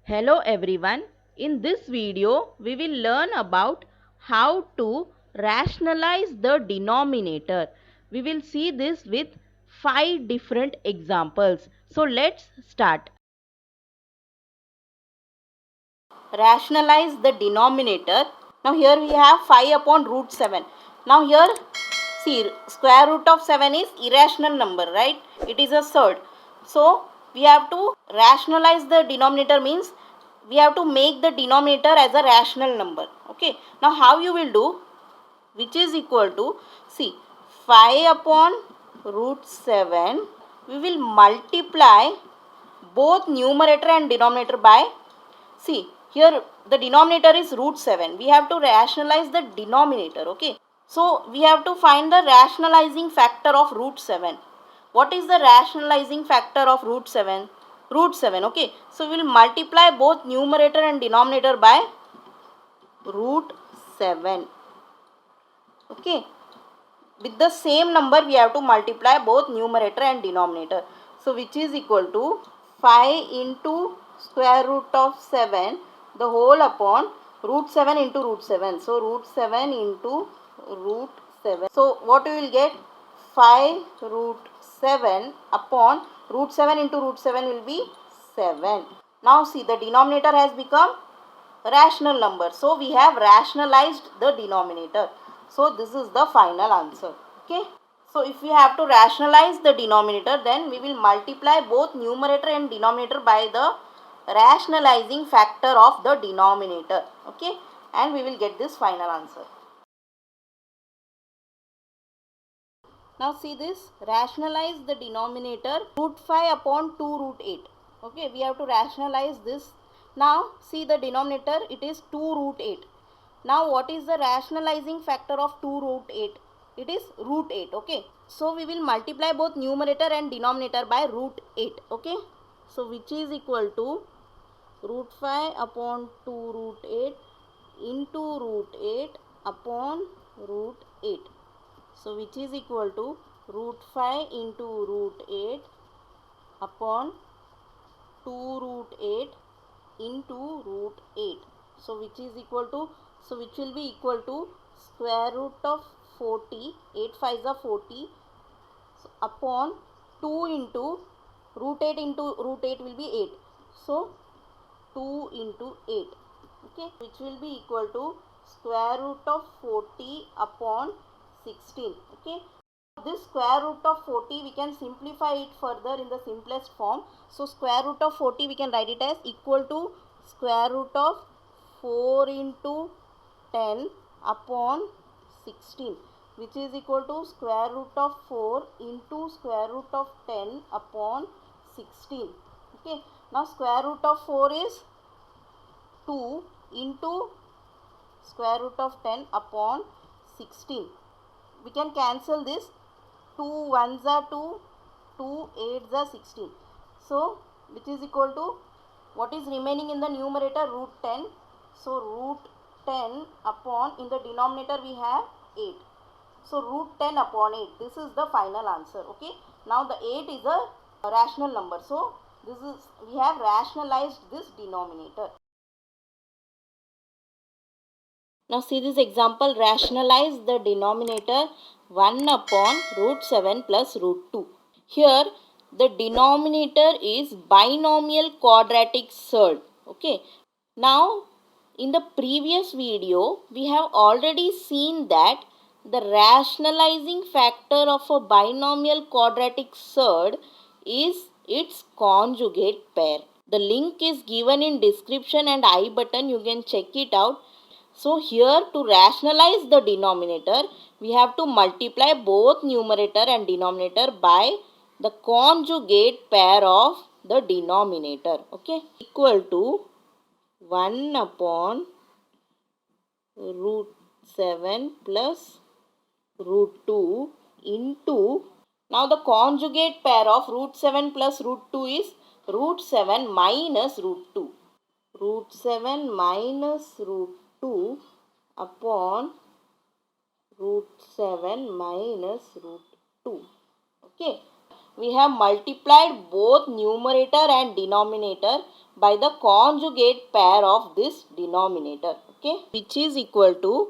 Hello everyone. In this video, we will learn about how to rationalize the denominator. We will see this with 5 different examples. So let's start. Rationalize the denominator. Now here we have 5 upon root 7. Now here see, square root of 7 is irrational number, right? It is a surd. So we have to rationalize the denominator, means we have to make the denominator as a rational number. Okay. Now how you will do? Which is equal to, see, 5 upon root 7. We will multiply both numerator and denominator by, see, here the denominator is root 7. We have to rationalize the denominator. Okay. So we have to find the rationalizing factor of root 7. What is the rationalizing factor of root 7? Root 7. Okay. So we will multiply both numerator and denominator by root 7. Okay. With the same number we have to multiply both numerator and denominator. So which is equal to 5 into square root of 7 the whole upon root 7 into root 7. So root 7 into root 7. So what we will get? 5 root 7 upon root 7 into root 7 will be 7. Now see, the denominator has become rational number. So we have rationalized the denominator. So this is the final answer. Okay. So if we have to rationalize the denominator, then we will multiply both numerator and denominator by the rationalizing factor of the denominator. Okay. And we will get this final answer. Now see this, rationalize the denominator, root 5 upon 2 root 8. Okay, we have to rationalize this. Now see the denominator, it is 2 root 8. Now what is the rationalizing factor of 2 root 8? It is root 8. Okay, so we will multiply both numerator and denominator by root 8. Okay, so which is equal to root 5 upon 2 root 8 into root 8 upon root 8. So which is equal to root 5 into root 8 upon 2 root 8 into root 8. So which is equal to, so which will be equal to square root of 40, 8 5s are 40, so upon 2 into root 8 into root 8 will be 8. So 2 into 8. Okay, which will be equal to square root of 40 upon 16. Okay, this square root of 40 we can simplify it further in the simplest form. So square root of 40 we can write it as equal to square root of 4 into 10 upon 16, which is equal to square root of 4 into square root of 10 upon 16. Okay, now square root of 4 is 2 into square root of 10 upon 16. We can cancel this. 2 1s are 2, 2 8s are 16. So which is equal to, what is remaining in the numerator? Root 10. So root 10 upon, in the denominator we have 8. So root 10 upon 8. This is the final answer. Okay. Now the 8 is a rational number. So this is, we have rationalized this denominator. Now see this example, rationalize the denominator 1 upon root 7 plus root 2. Here the denominator is binomial quadratic surd. Okay. Now in the previous video we have already seen that the rationalizing factor of a binomial quadratic surd is its conjugate pair. The link is given in description and I button, you can check it out. So here to rationalize the denominator, we have to multiply both numerator and denominator by the conjugate pair of the denominator. Okay, equal to 1 upon root 7 plus root 2 into, now the conjugate pair of root 7 plus root 2 is root 7 minus root 2. Root 7 minus root 2 upon root 7 minus root 2. Okay. We have multiplied both numerator and denominator by the conjugate pair of this denominator, okay, which is equal to,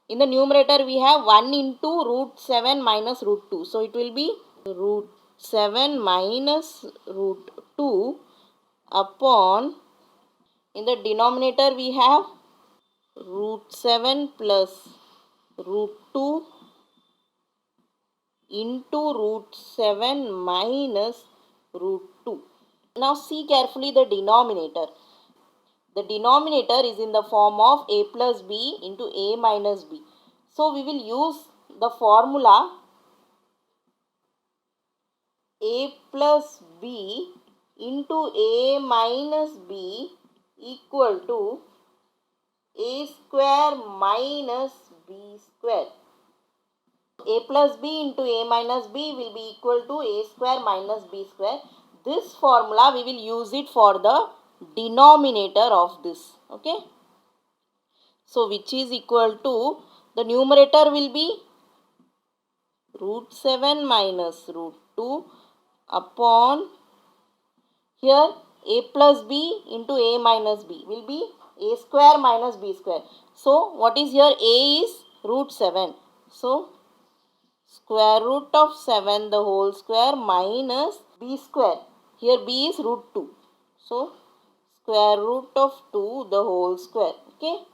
in the numerator we have 1 into root 7 minus root 2. So it will be root 7 minus root 2 upon, in the denominator we have root 7 plus root 2 into root 7 minus root 2. Now see carefully the denominator. The denominator is in the form of a plus b into a minus b. So we will use the formula a plus b into a minus b equal to a square minus b square. A plus b into a minus b will be equal to a square minus b square. This formula we will use it for the denominator of this. Okay. So which is equal to, the numerator will be root 7 minus root 2 upon, here a plus b into a minus b will be a square minus b square. So what is here? A is root 7. So square root of 7 the whole square minus b square. Here b is root 2. So square root of 2 the whole square. Okay.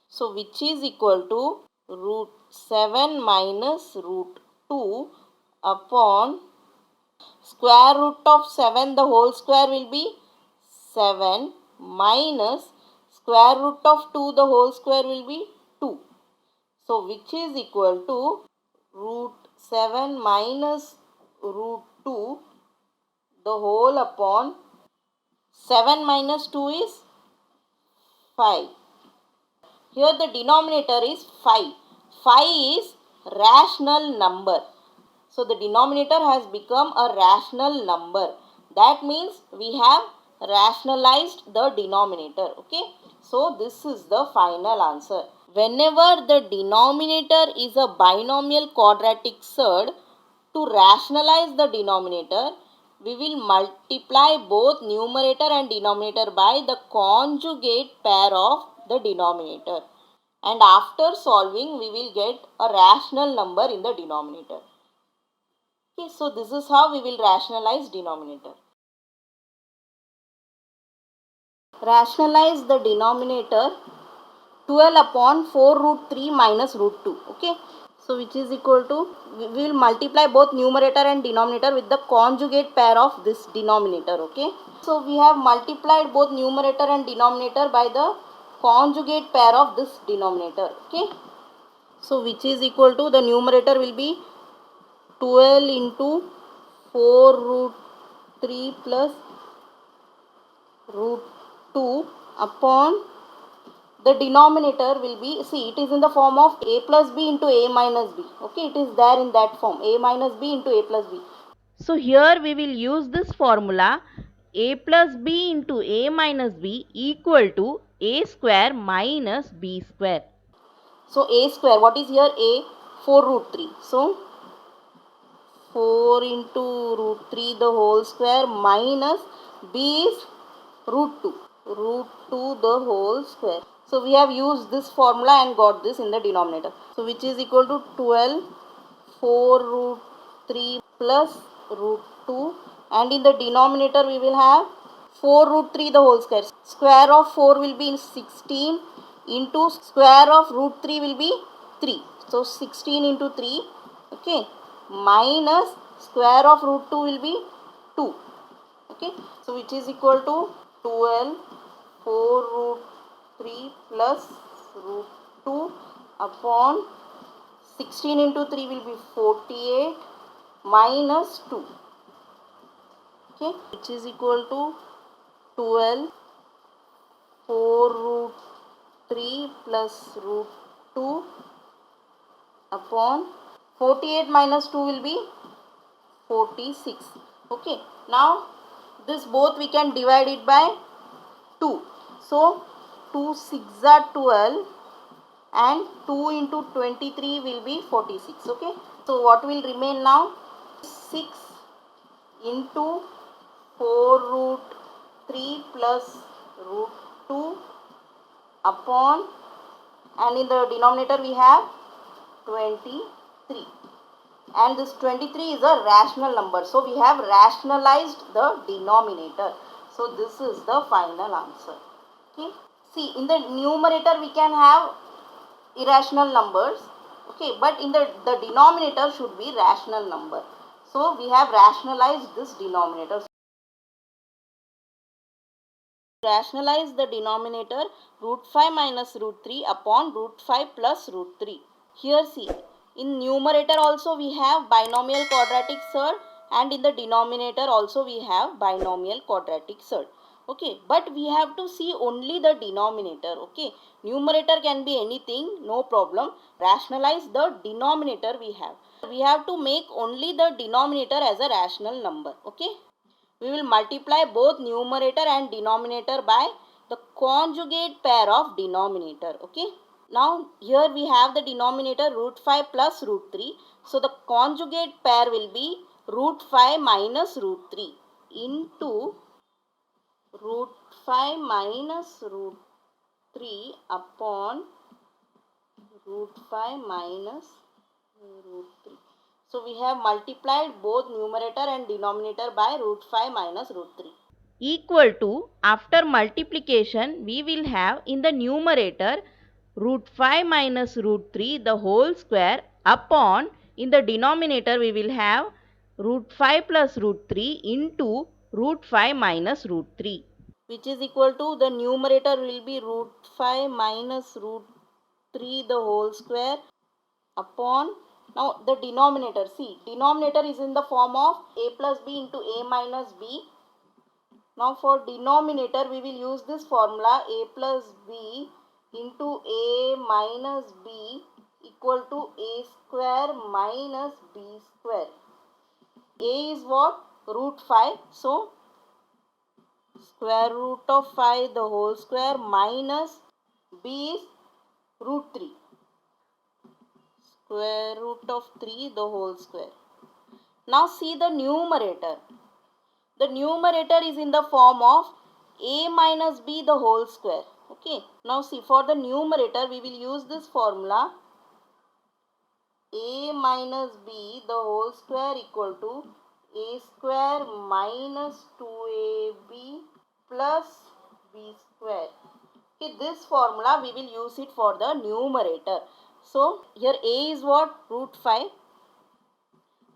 So which is equal to root 7 minus root 2 upon square root of 7 the whole square will be 7 minus square root of 2 the whole square will be 2. So which is equal to root 7 minus root 2 the whole upon 7 minus 2 is 5. Here the denominator is 5. 5 is rational number. So the denominator has become a rational number. That means we have rationalized the denominator. Okay. So this is the final answer. Whenever the denominator is a binomial quadratic surd, to rationalize the denominator, we will multiply both numerator and denominator by the conjugate pair of the denominator. And after solving, we will get a rational number in the denominator. Okay, so this is how we will rationalize denominator. Rationalize the denominator 12 upon 4 root 3 minus root 2. Okay. So which is equal to, we will multiply both numerator and denominator with the conjugate pair of this denominator. Okay. So we have multiplied both numerator and denominator by the conjugate pair of this denominator. Okay. So which is equal to, the numerator will be 12 into 4 root 3 plus root 2 upon, the denominator will be, see, it is in the form of a plus b into a minus b. Okay, it is there in that form, a minus b into a plus b. So here we will use this formula, a plus b into a minus b equal to a square minus b square. So a square, what is here? A, 4 root 3. So 4 into root 3 the whole square minus b is root 2. Root 2 the whole square. So we have used this formula and got this in the denominator. So which is equal to 12, 4 root 3 plus root 2, and in the denominator we will have 4 root 3 the whole square. Square of 4 will be 16 into square of root 3 will be 3. So 16 into 3, okay, minus square of root 2 will be 2. Okay, so which is equal to 12, 4 root 3 plus root 2 upon 16 into 3 will be 48 minus 2. Okay, which is equal to 12, 4 root 3 plus root 2 upon 48 minus 2 will be 46. Okay, now this both we can divide it by 2. So 2 6 are 12 and 2 into 23 will be 46. Okay, so what will remain now? 6 into 4 root 3 plus root 2 upon, and in the denominator we have 23, and this 23 is a rational number, so we have rationalized the denominator. So this is the final answer. Okay, see, in the numerator we can have irrational numbers, okay, but in the denominator should be rational number, so we have rationalized this denominator. Rationalize the denominator root 5 minus root 3 upon root 5 plus root 3. Here see, in numerator also we have binomial quadratic surd, and in the denominator also we have binomial quadratic surd. Okay, but we have to see only the denominator. Okay, numerator can be anything, no problem. Rationalize the denominator we have. We have to make only the denominator as a rational number. Okay, we will multiply both numerator and denominator by the conjugate pair of denominator. Okay, now here we have the denominator root 5 plus root 3. So the conjugate pair will be root 5 minus root 3 into root 5 minus root 3 upon root 5 minus root 3. So we have multiplied both numerator and denominator by root 5 minus root 3. Equal to, after multiplication we will have in the numerator root 5 minus root 3 the whole square upon, in the denominator we will have root 5 plus root 3 into root 5 minus root 3, which is equal to, the numerator will be root 5 minus root 3 the whole square upon, now the denominator, see, denominator is in the form of a plus b into a minus b. Now for denominator we will use this formula, a plus b into a minus b equal to a square minus b square. A is what? Root 5. So square root of 5 the whole square minus b is root 3. Square root of 3 the whole square. Now see the numerator. The numerator is in the form of a minus b the whole square. Okay. Now see, for the numerator we will use this formula, a minus b the whole square equal to a square minus 2ab plus b square. Okay, this formula we will use it for the numerator. So here a is what? Root 5.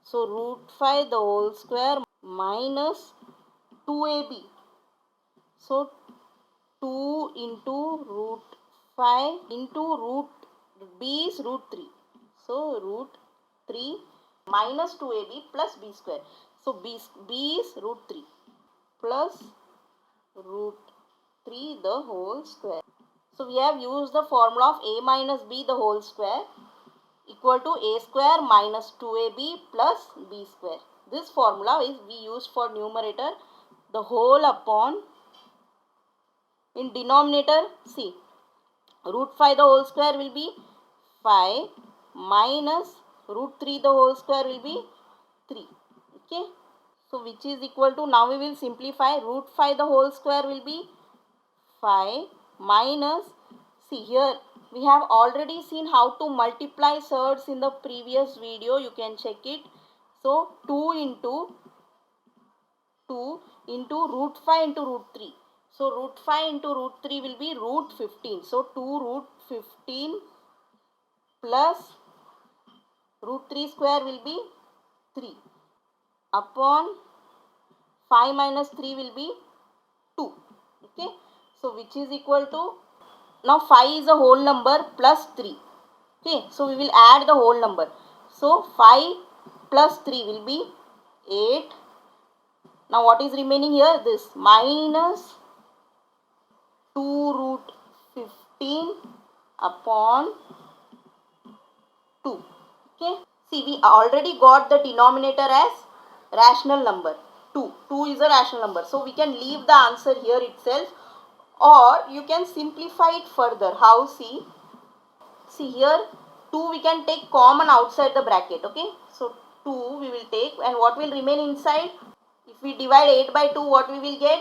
So root 5 the whole square minus 2ab. So 2 into root 5 into root b is root 3. So root 3 minus 2ab plus b square. So b is root 3 plus root 3 the whole square. So we have used the formula of a minus b the whole square equal to a square minus 2ab plus b square. This formula is we use for numerator, the whole upon, in denominator, see, root 5 the whole square will be 5 minus root 3 the whole square will be 3. Okay. So which is equal to, now we will simplify, root 5 the whole square will be 5 minus, see here we have already seen how to multiply surds in the previous video, you can check it. So 2 into root 5 into root 3. So root 5 into root 3 will be root 15. So 2 root 15 plus root 3 square will be 3 upon 5 minus 3 will be 2. Okay. So which is equal to, now 5 is a whole number plus 3. Okay. So we will add the whole number. So 5 plus 3 will be 8. Now what is remaining here? This minus 2 root 15 upon 2. Okay. See, we already got the denominator as rational number. 2. 2 is a rational number. So we can leave the answer here itself, or you can simplify it further. How? See here 2 we can take common outside the bracket. Okay. So 2 we will take, and what will remain inside? If we divide 8 by 2, what we will get?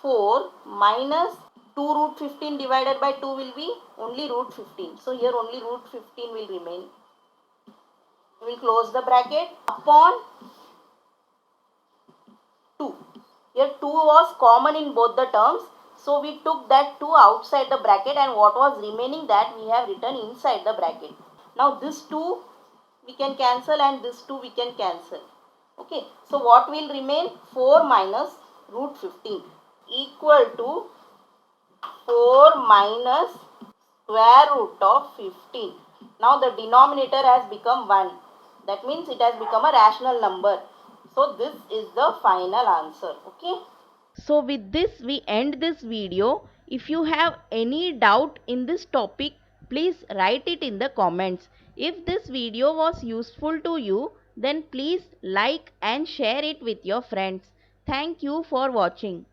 4 minus 2 root 15 divided by 2 will be only root 15. So here only root 15 will remain. We will close the bracket upon 2. Here 2 was common in both the terms. So we took that 2 outside the bracket, and what was remaining that we have written inside the bracket. Now this 2 we can cancel and this 2 we can cancel. Okay. So what will remain? 4 minus root 15 equal to 4 minus square root of 15. Now the denominator has become 1. That means it has become a rational number. So this is the final answer. Okay. So with this we end this video. If you have any doubt in this topic, please write it in the comments. If this video was useful to you, then please like and share it with your friends. Thank you for watching.